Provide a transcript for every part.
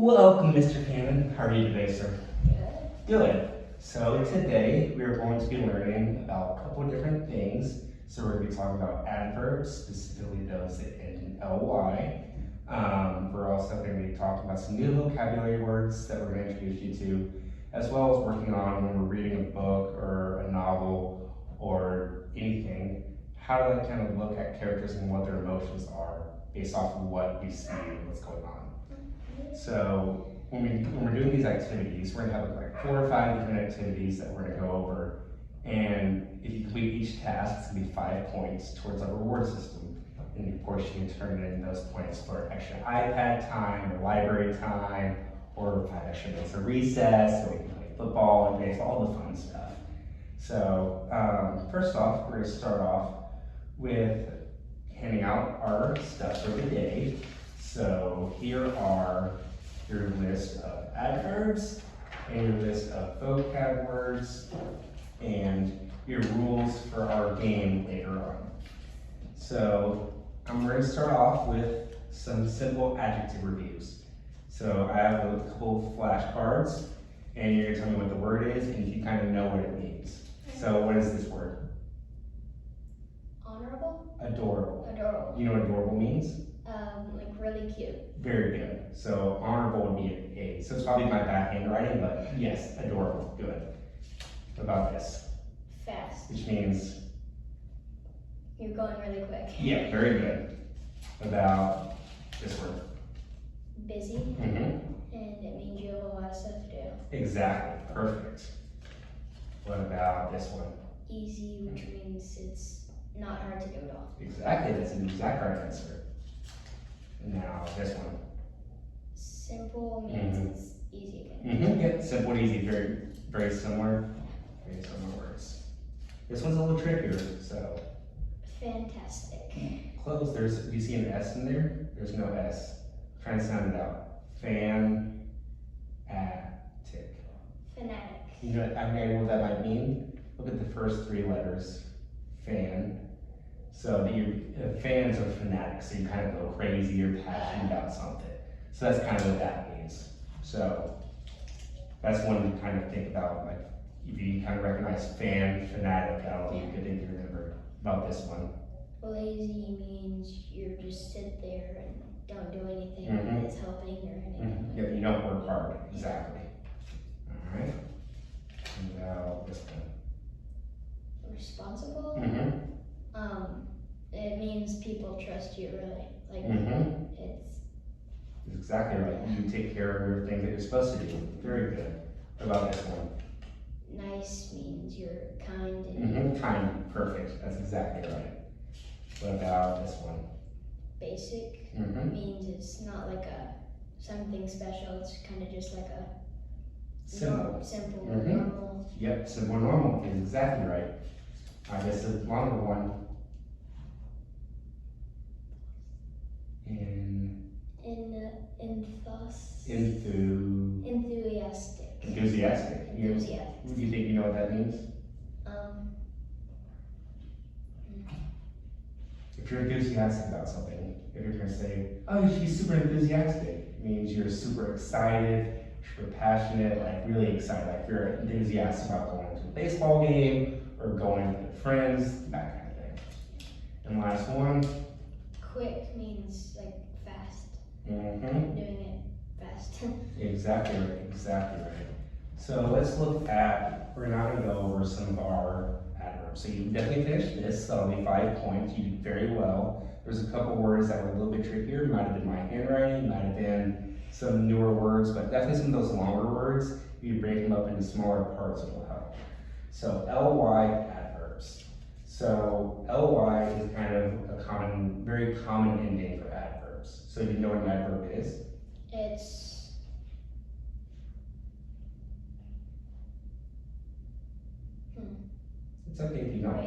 Welcome, Mr. Cannon. How are you today, sir? Good. Good. So today we are going to be learning about a couple of different things. So we're going to be talking about adverbs, specifically those that end in ly. We're also going to be talking about some new vocabulary words that we're going to introduce you to, as well as working on when we're reading a book or a novel or anything, how to kind of look at characters and what their emotions are based off of what we see and what's going on. So when we're doing these activities, we're gonna have like 4 or 5 different activities that we're gonna go over. And if you complete each task, it's gonna be 5 points towards our reward system. And of course, you can turn in those points for extra iPad time or library time, or 5 extra minutes of recess, so we can play football and baseball, all the fun stuff. So first off, we're gonna start off with handing out our stuff for the day. So here are your list of adverbs and your list of vocab words and your rules for our game later on. So I'm going to start off with some simple adjective reviews. So I have a couple flashcards and you're going to tell me what the word is and if you kind of know what it means. So what is this word? Honorable? Adorable. Adorable. You know what adorable means? Like really cute. Very good. So honorable would be an A. So it's probably my bad handwriting, but yes, adorable. Good. What about this? Fast. Which means, You're going really quick. yeah, very good. What about this word? Busy. Mm-hmm. And it means you have a lot of stuff to do. Exactly. Perfect. What about this one? Easy, which means it's not hard to do at all. Exactly. That's an exact right answer. Now this one. Simple means it's easy again. Mm-hmm. Yep. Simple and easy. Very, very similar. Very similar words. This one's a little trickier. So Fantastic. close. Do you see an S in there? There's no S. Try and sound it out. Fanatic. Fanatic. You know what that might mean? Look at the first 3 letters. Fan. So fans are fanatics, so you kind of go crazy, you're passionate about something. So that's kind of what that means. So that's one to kind of think about, like if you kind of recognize fan, fanatic, that'll be a good thing to remember about this one. Lazy means you just sit there and don't do anything Mhm. that's helping or anything. Yeah, you don't work hard, exactly. All right. And now this one. Responsible. Mm-hmm. It means people trust you really. Like Mm-hmm. it's That's exactly right. You take care of your things that you're supposed to do. Very good. What about this one? nice means you're kind and Mm-hmm. Kind. Perfect. That's exactly right. What about this one? basic Mm-hmm. means it's not like something special. It's kind of just like a Simple. simple, Mhm. normal. Yep. Simple and normal is exactly right. I guess the longer one. Enthusiastic. Enthusiastic. Enthusiastic. Do you think you know what that means? If you're enthusiastic about something, if you're going to say, oh, you should be super enthusiastic, it means you're super excited, super passionate, like really excited. Like you're enthusiastic about going to a baseball game or going with friends, that kind of thing. And last one. Quick means like fast. Mm-hmm. Doing it fast. Exactly right, exactly right. So let's look at, we're now going to go over some of our adverbs. So you definitely finished this, so that'll be 5 points. You did very well. There's a couple words that were a little bit trickier. Might have been my handwriting, might have been some newer words, but definitely some of those longer words, if you break them up into smaller parts, it'll help. So ly adverbs. So ly is kind of a common, very common ending for adverbs. So do you know what an adverb is? It's It's okay if you don't.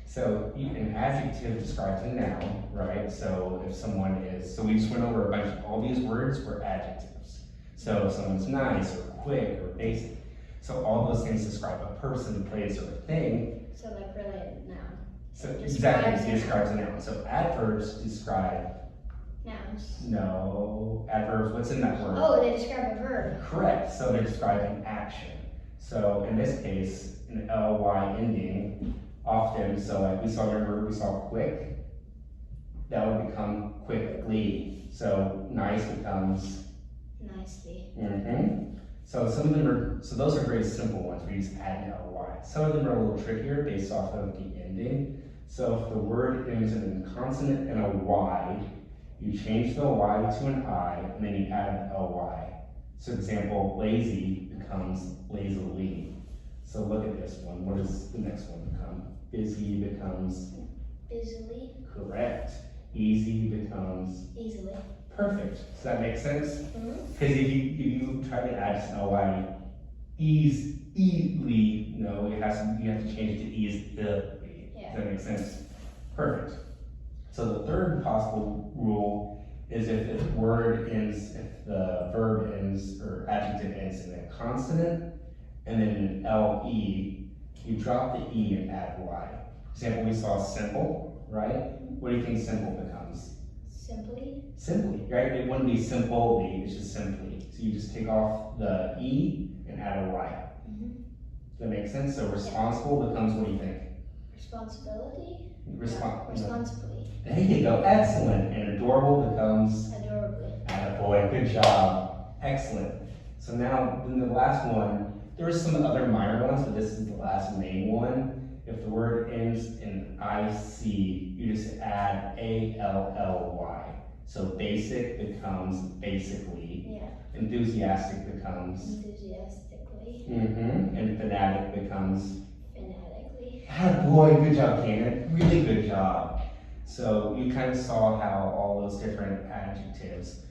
So an adjective describes a noun, right? So if someone is, so we just went over a bunch of, all these words were adjectives. So if someone's nice or quick or basic. So all those things describe a person, place, or a thing. so like really a noun. So It exactly, describes it describes a noun. So adverbs describe Nouns. No, adverbs, what's in that word? Oh, they describe a verb. Correct, so they're describing action. So in this case, an ly ending, often, so like we saw, remember, we saw quick, that would become quickly. So nice becomes Nicely. So some of them are, so those are very simple ones where you just add an ly. Some of them are a little trickier based off of the ending. So if the word ends in a consonant and a y, you change the y to an I, and then you add an ly. So example, lazy becomes lazily. So look at this one. What does the next one become? Busy becomes Busily. correct. Easy becomes Easily. perfect. Does that make sense? Mm-hmm. Because if you try to add an ly, easily, no, you have to change it to easily. Yeah. Does that make sense? Perfect. So the third possible rule is if the word ends, if the verb ends or adjective ends in a consonant and then an le, you drop the e and add y. For example, we saw simple, right? What do you think simple becomes? Simply. Simply, right? It wouldn't be simply, it's just simply. So you just take off the e and add a y. Mm-hmm. Does that make sense? So responsible becomes, what do you think? Responsibility. Responsibly. There you go, excellent. And adorable becomes? Adorably. Attaboy, good job. Excellent. So now, then the last one, there are some other minor ones, but this is the last main one. If the word ends in IC, you just add ALLY. So basic becomes basically. Yeah. Enthusiastic becomes. Enthusiastically. And fanatic becomes. Fanatically. Attaboy, good job, Kanan. Really good job. So you kind of saw how all those different adjectives,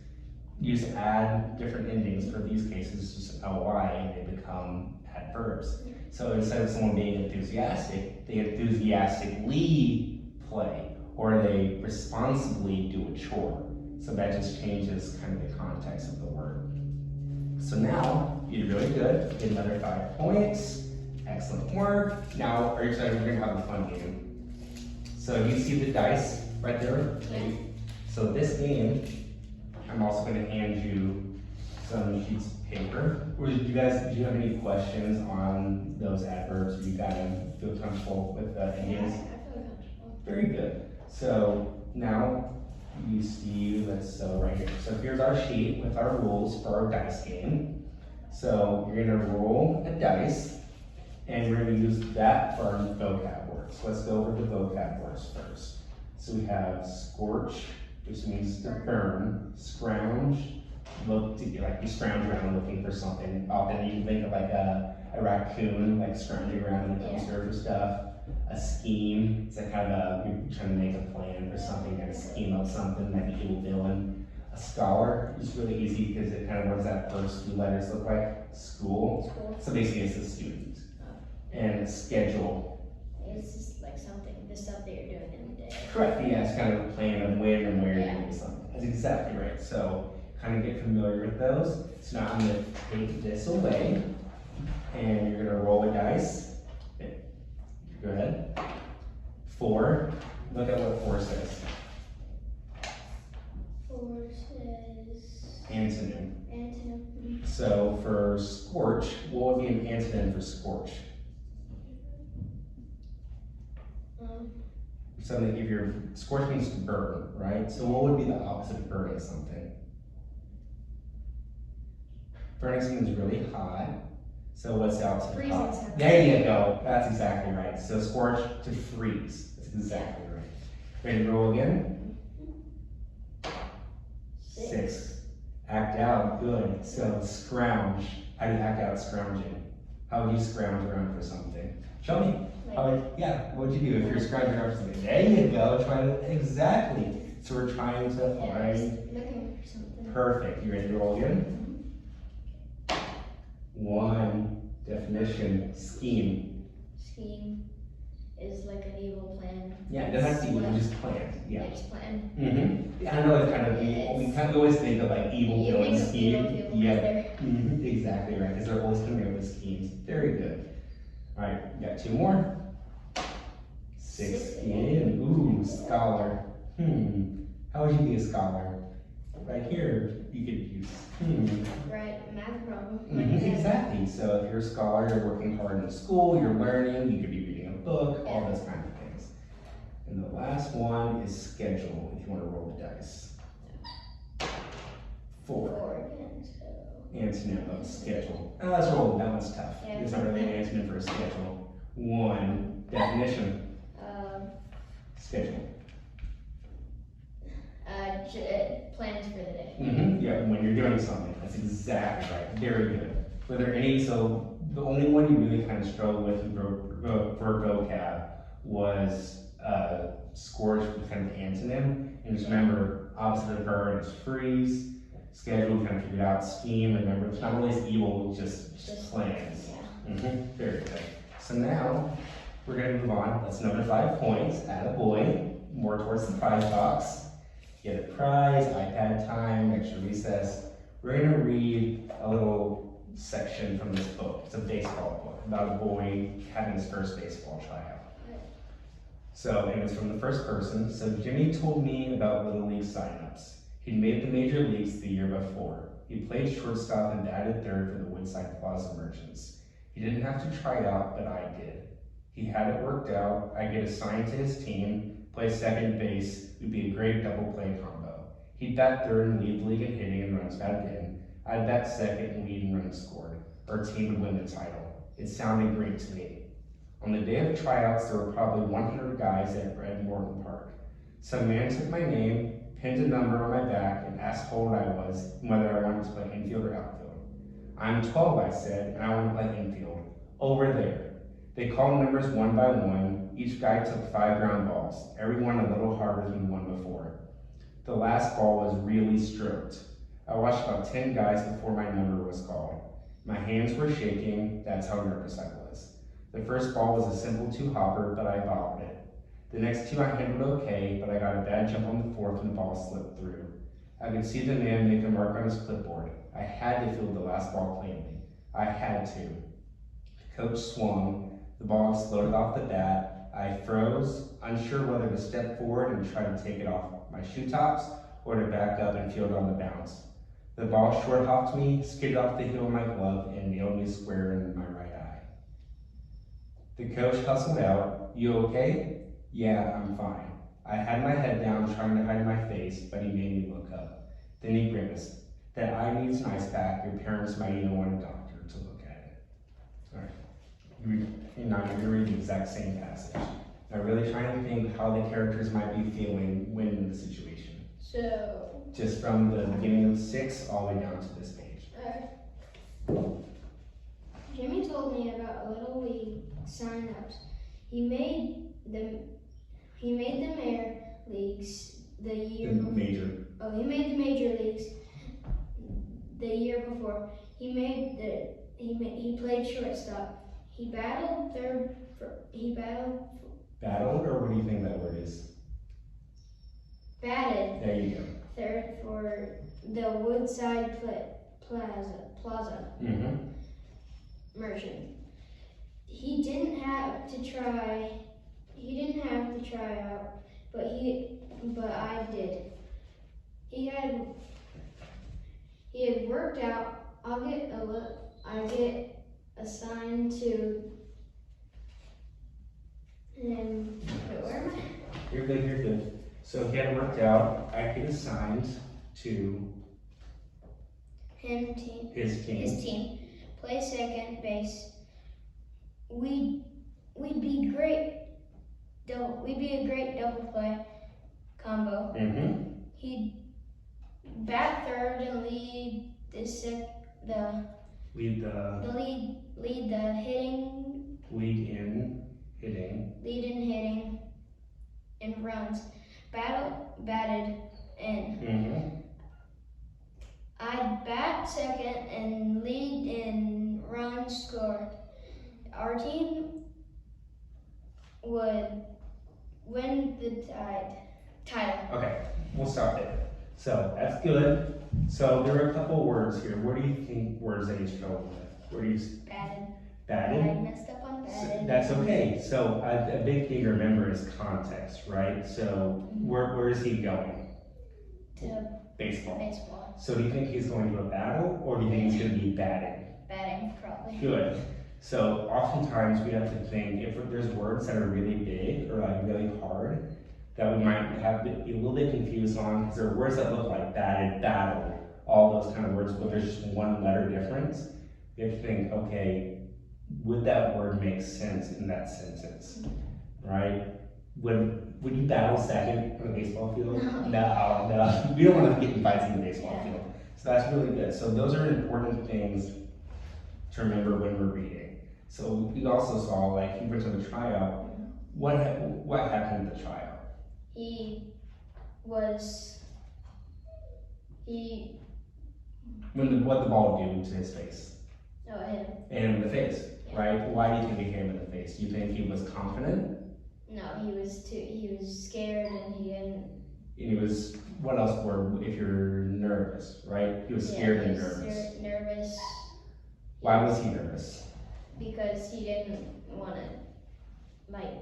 you just add different endings for these cases, just ly, and they become adverbs. So instead of someone being enthusiastic, they enthusiastically play, or they responsibly do a chore. So that just changes kind of the context of the word. So now, you did really good, get another 5 points. Excellent work. Now, are you excited? We're gonna have a fun game. So you see the dice right there? Yeah. So this game, I'm also gonna hand you some sheets of paper. Do you have any questions on those adverbs? You guys feel comfortable with the endings? I feel comfortable. Very good. So now you see, so right here. So here's our sheet with our rules for our dice game. So you're gonna roll a dice, and we're gonna use that for our vocab words. Let's go over the vocab words first. So we have scorch, which means to burn. Scrounge, look to get, like you scrounge around looking for something. Often you can think of like a raccoon, like scrounging around in the dumpster for stuff. A scheme, it's like kind of you're trying to make a plan for something, kind of scheme up something, like an evil villain. A scholar is really easy because it kind of, what does that first 2 letters look like? School. So basically it's a student. And a schedule. It's just like something, the stuff that you're doing in the day. Correct, yeah, it's kind of a plan of when and where you're doing something. That's exactly right. So kind of get familiar with those. So now I'm gonna take this away and you're gonna roll a dice. Go ahead. 4. Look at what 4 says. 4 says. Antonym. Antonym. So for scorch, what would be an antonym for scorch? Something, if you're, scorch means to burn, right? So what would be the opposite of burning something? Burning something is really hot. So what's the opposite of hot? Freezing. There you go. That's exactly right. So scorch, to freeze. That's exactly right. Ready to roll again? 6. Act out. Good. So scrounge. How do you act out scrounging? How would you scrounge around for something? Show me. Yeah, what would you do if you're scrounging around for something? There you go. Try to, exactly. So we're trying to find. Looking for something. Perfect. You ready to roll again? 1. Definition. Scheme. Scheme is like an evil plan. Yeah, it doesn't have to be evil, just plan. Yeah. It's plan. I know it's kind of, we kind of always think of like evil You villain think of scheme. evil people, Yeah. they're- Exactly right, because they're always coming up with schemes. Very good. All right, we got 2 more. 6 6 again. Ooh, scholar. How would you be a scholar? Right here, you could use Right, math problem. Exactly. So if you're a scholar, you're working hard in school, you're learning, you could be reading a book, all those kind of things. And the last one is schedule, if you want to roll the dice. 4. 4 again, so. Antonym of schedule. Oh, let's roll. That one's tough. Yeah. It's not really an antonym for a schedule. 1. Definition. Schedule. Plans for the day. Yeah, when you're doing something. That's exactly right. Very good. Were there any, so the only one you really kind of struggled with for vocab was scourge with kind of antonym. And just remember, opposite of verb is freeze. Schedule, kind of figured out. Scheme, remember, it's not always evil, just plans. Yeah. Very good. So now, we're going to move on. That's another 5 points. Add a boy. More towards the prize box. Get a prize, iPad time, extra recess. We're going to read a little section from this book. It's a baseball book about a boy having his first baseball tryout. So, and it's from the first person. So Jimmy told me about Little League signups. He'd made the major leagues the year before. He played shortstop and batted third for the Woodside Plaza Merchants. He didn't have to try out, but I did. He had it worked out. I get assigned to his team, play second base. We'd be a great double play combo. He'd bat third and lead the league in hitting and runs batted in. I'd bat second and lead and runs scored. Our team would win the title. It sounded great to me. On the day of tryouts, there were probably 100 guys at Red Morton Park. Some man took my name, pinned a number on my back, and asked how old I was and whether I wanted to play infield or outfield. I'm 12, I said, and I want to play infield. Over there. They called numbers one by one. Each guy took 5 ground balls, every one a little harder than the one before. The last ball was really stroked. I watched about 10 guys before my number was called. My hands were shaking, that's how nervous I was. The first ball was a simple 2-hopper, but I bobbled it. The next 2 I handled okay, but I got a bad jump on the 4th and the ball slipped through. I could see the man make a mark on his clipboard. I had to field the last ball cleanly. I had to. The coach swung. The ball exploded off the bat. I froze, unsure whether to step forward and try to take it off my shoe tops or to back up and field on the bounce. The ball short hopped me, skidded off the heel of my glove, and nailed me square in my right eye. The coach hustled out, "You okay?" "Yeah, I'm fine." I had my head down trying to hide my face, but he made me look up. Then he grimaced. "That eye needs an ice pack. Your parents might even want a doctor to look at it." All right. Now you're reading the exact same passage. Now really trying to think how the characters might be feeling when in the situation. So. Just from the beginning of 6 all the way down to this page. Jimmy told me about Little League signups. He made the major leagues the year before. He made the major leagues the year before. He played shortstop. He battled third. Battled, or what do you think that word is? Batted. There you go. Third for the Woodside Plaza Merchant. He didn't have to try out, but I did. He had worked out. I get assigned to him. Where am I? You're good. So he had worked out. I get assigned to his team. Play second base. We'd be a great double play combo. He'd bat third and lead the hitting and runs. Batted in. I'd bat second and lead in runs scored. Our team would win the title. Okay, we'll stop there. So that's good. So there are a couple words here. What do you think words that you struggle with? Where do you batted? I messed up on batted. So, that's okay. So a big thing to remember is context, right? So where is he going? To Baseball. Baseball. So do you think he's going to a battle, or do you think he's going to be batting? Batting, probably. Good. So oftentimes we have to think if there's words that are really big or like really hard that we might have be a little bit confused on, because there are words that look like batted, battle, all those kind of words, but there's just one letter difference. We have to think, okay, would that word make sense in that sentence, right? Would you battle second on the baseball field? No. We don't want to get in fights in the baseball field. So that's really good. So those are important things to remember when we're reading. So we also saw, like, he went to the tryout. What happened at the tryout? What the ball do to his face? Oh, hit him. Hit him in the face, right? Why do you think it hit him in the face? Do you think he was confident? No, he was scared and he didn't. And he was, what else were, if you're nervous, right? He was scared and nervous. Nervous. Why was he nervous? Because he didn't want to, like,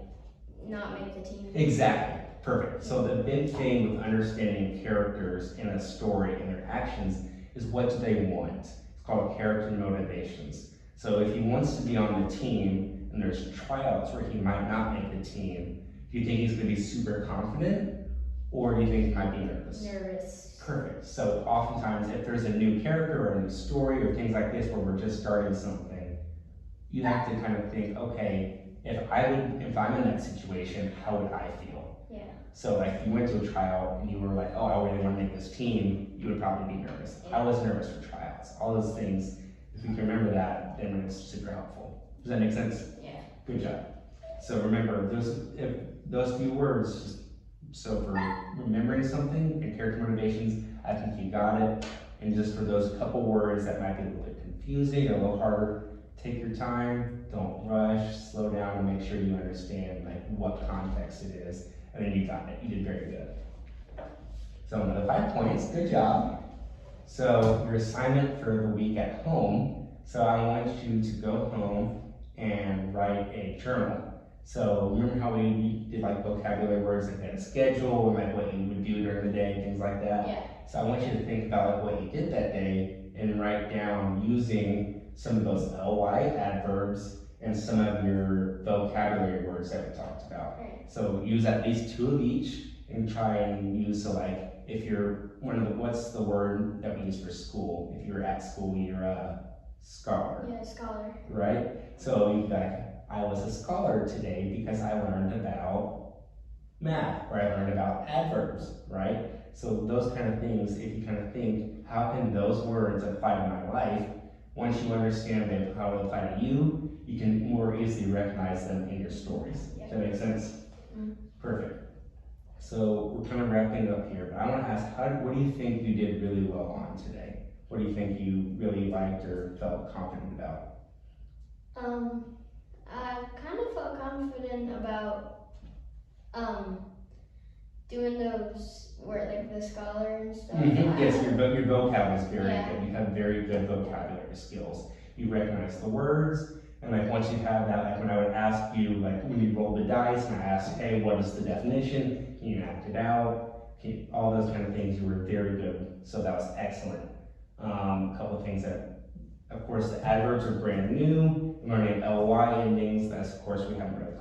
not make the team. Exactly. Perfect. So the big thing with understanding characters in a story and their actions is, what do they want? It's called character motivations. So if he wants to be on the team and there's tryouts where he might not make the team, do you think he's going to be super confident, or do you think he might be nervous? Nervous. Perfect. So oftentimes if there's a new character or a new story or things like this where we're just starting something, you have to kind of think, okay, if I'm in that situation, how would I feel? Yeah. So like if you went to a tryout and you were like, oh, I really want to make this team, you would probably be nervous. Yeah. I was nervous for tryouts. All those things, if we can remember that, then it's super helpful. Does that make sense? Yeah. Good job. So remember, those few words, just so for remembering something and character motivations, I think you got it. And just for those couple words that might be a little bit confusing or a little harder, take your time, don't rush, slow down, and make sure you understand like what context it is. And then you got it. You did very good. So another 5 points. Good job. So your assignment for the week at home. So I want you to go home and write a journal. So remember how we did like vocabulary words and had a schedule and like what you would do during the day, things like that? Yeah. So I want you to think about like what you did that day and write down using some of those ly adverbs and some of your vocabulary words that we talked about. Right. So use at least 2 of each and try and use, so like if you're what's the word that we use for school? If you're at school, you're a scholar. Yeah, scholar. Right? So you'd be like, I was a scholar today because I learned about math, or I learned about adverbs, right? So those kind of things, if you kind of think, how can those words apply to my life? Once you understand them, how they apply to you, you can more easily recognize them in your stories. Yeah. Does that make sense? Mm-hmm. Perfect. So we're kind of wrapping up here, but I want to ask, what do you think you did really well on today? What do you think you really liked or felt confident about? I kind of felt confident about doing those where like the scholar and stuff. Yes, your vocab is very Yeah. good. You have very good vocabulary skills. You recognize the words, and like once you have that, like when I would ask you, like when you roll the dice and I asked, hey, what is the definition? Can you act it out? All those kind of things, you were very good. So that was excellent. A couple of things that, of course, the adverbs are brand new. Learning ly endings, that's of course we haven't really